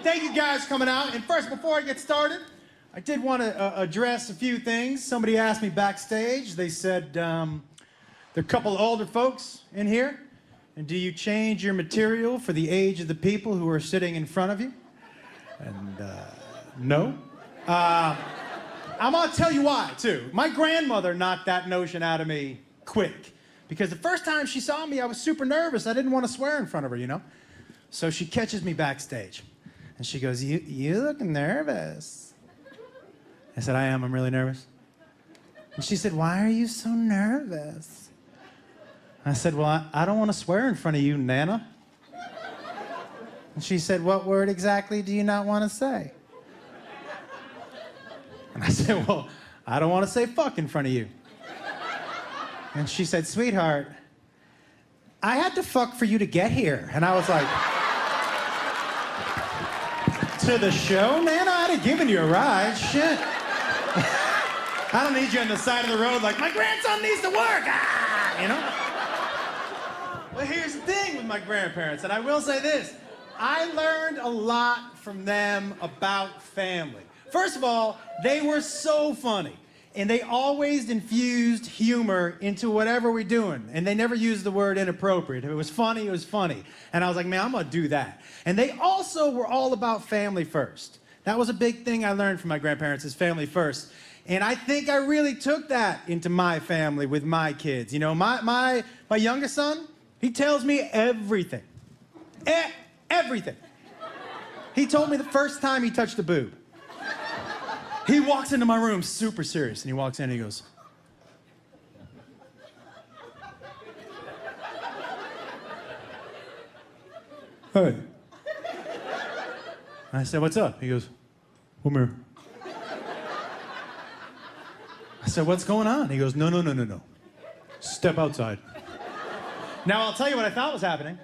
Thank you guys for coming out. And first, before I get started, I did want to address a few things. Somebody asked me backstage. They said, there are a couple of older folks in here. And do you change your material for the age of the people who are sitting in front of you? And no. I'm going to tell you why, too. My grandmother knocked that notion out of me quick. Because the first time she saw me, I was super nervous. I didn't want to swear in front of her, you know? So she catches me backstage. And she goes, you look nervous. I said, I am. I'm really nervous. And she said, why are you so nervous? I said, well, I don't want to swear in front of you, Nana. And she said, what word exactly do you not want to say? And I said, well, I don't want to say fuck in front of you. And she said, sweetheart, I had to fuck for you to get here. And I was like, to the show, Nana? I'd have given you a ride. Shit. I don't need you on the side of the road like, my grandson needs to work. Ah, you know? But here's the thing with my grandparents, and I will say this. I learned a lot from them about family. First of all, they were so funny. And they always infused humor into whatever we're doing. And they never used the word inappropriate. If it was funny, it was funny. And I was like, man, I'm gonna do that. And they also were all about family first. That was a big thing I learned from my grandparents, is family first. And I think I really took that into my family with my kids. You know, my youngest son, he tells me everything. Everything. He told me the first time he touched a boob. He walks into my room super serious, and he walks in and he goes, hey. And I said, what's up? He goes, come here. I said, what's going on? He goes, no. Step outside. Now, I'll tell you what I thought was happening.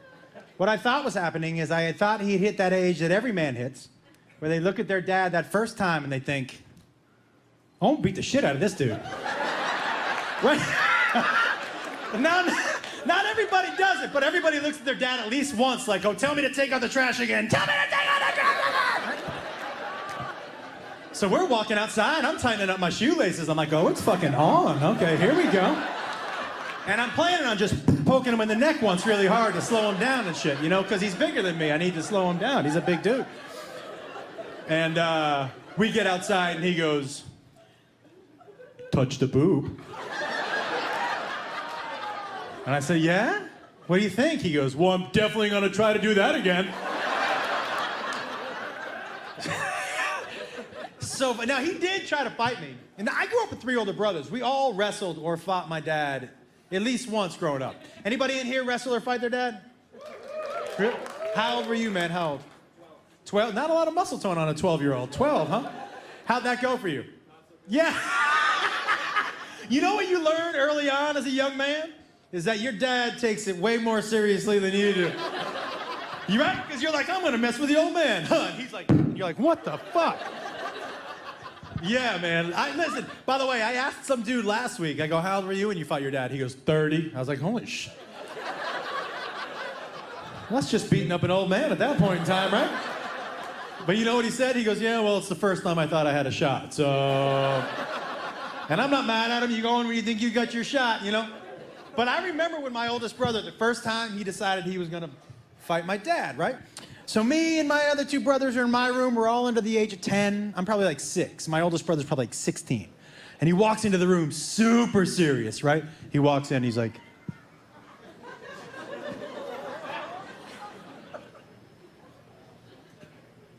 What I thought was happening is I had thought he hit that age that every man hits, where they look at their dad that first time and they think, I won't beat the shit out of this dude. Right? Not everybody does it, but everybody looks at their dad at least once, like, oh, tell me to take out the trash again. Tell me to take out the trash again! So we're walking outside, I'm tightening up my shoelaces. I'm like, oh, it's fucking on. Okay, here we go. And I'm planning on just poking him in the neck once really hard to slow him down and shit, you know, because he's bigger than me. I need to slow him down. He's a big dude. And we get outside and he goes, touch the boob. And I said, yeah? What do you think? He goes, well, I'm definitely gonna try to do that again. So, but now he did try to fight me. And I grew up with 3 older brothers. We all wrestled or fought my dad at least once growing up. Anybody in here wrestle or fight their dad? How old were you, man? How old? 12? Not a lot of muscle tone on a 12-year-old. 12, huh? How'd that go for you? Yeah. You know what you learn early on as a young man? Is that your dad takes it way more seriously than you do. You right? Because you're like, I'm gonna mess with the old man. Huh? And he's like, you're like, what the fuck? Yeah, man. Listen, by the way, I asked some dude last week, I go, how old were you when you fought your dad? He goes, 30. I was like, holy shit. That's just beating up an old man at that point in time, right? But you know what he said? He goes, yeah, well, it's the first time I thought I had a shot, so... And I'm not mad at him. You go in when you think you got your shot, you know? But I remember when my oldest brother, the first time he decided he was gonna fight my dad, right? So me and my other 2 brothers are in my room. We're all under the age of 10. I'm probably like 6. My oldest brother's probably like 16. And he walks into the room super serious, right? He walks in, he's like,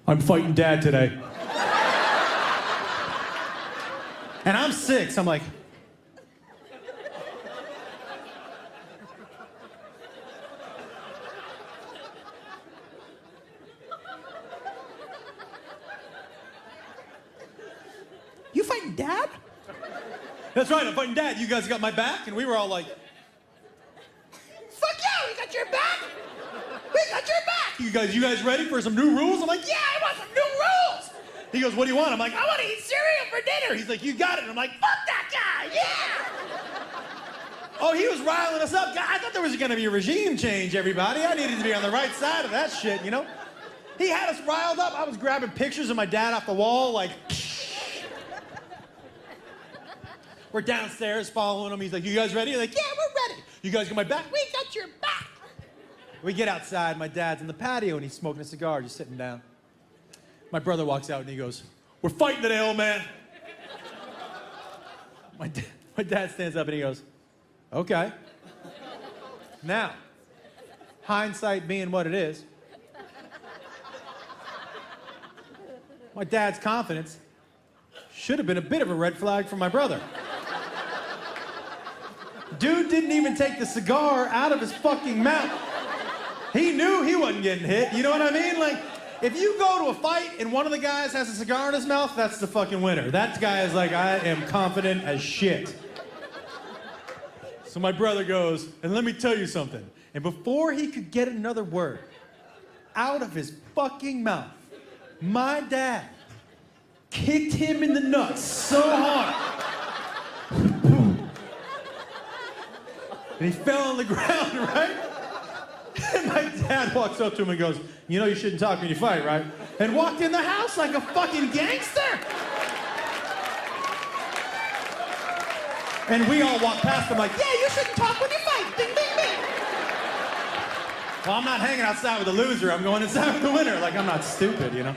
I'm fighting dad today. And I'm 6, I'm like, you fighting dad? That's right, I'm fighting dad. You guys got my back? And we were all like, fuck yeah, we got your back? We got your back! You guys ready for some new rules? I'm like, yeah, I want some new rules! He goes, what do you want? I'm like, I want to eat cereal for dinner. He's like, you got it. And I'm like, fuck that guy, yeah! Oh, he was riling us up. God, I thought there was going to be a regime change, everybody. I needed to be on the right side of that shit, you know? He had us riled up. I was grabbing pictures of my dad off the wall, like. We're downstairs following him. He's like, you guys ready? Like, yeah, we're ready. You guys got my back? We got your back. We get outside. My dad's in the patio, and he's smoking a cigar, just sitting down. My brother walks out, and he goes, we're fighting today, old man. My dad stands up, and he goes, okay. Now, hindsight being what it is, my dad's confidence should have been a bit of a red flag for my brother. Dude didn't even take the cigar out of his fucking mouth. He knew he wasn't getting hit, you know what I mean? Like, if you go to a fight and one of the guys has a cigar in his mouth, that's the fucking winner. That guy is like, I am confident as shit. So my brother goes, and let me tell you something. And before he could get another word out of his fucking mouth, my dad kicked him in the nuts so hard. And he fell on the ground, right? And my dad walks up to him and goes, you know you shouldn't talk when you fight, right? And walked in the house like a fucking gangster. And we all walked past him like, yeah, you shouldn't talk when you fight. Ding, ding, ding. Well, I'm not hanging outside with a loser. I'm going inside with the winner. Like, I'm not stupid, you know?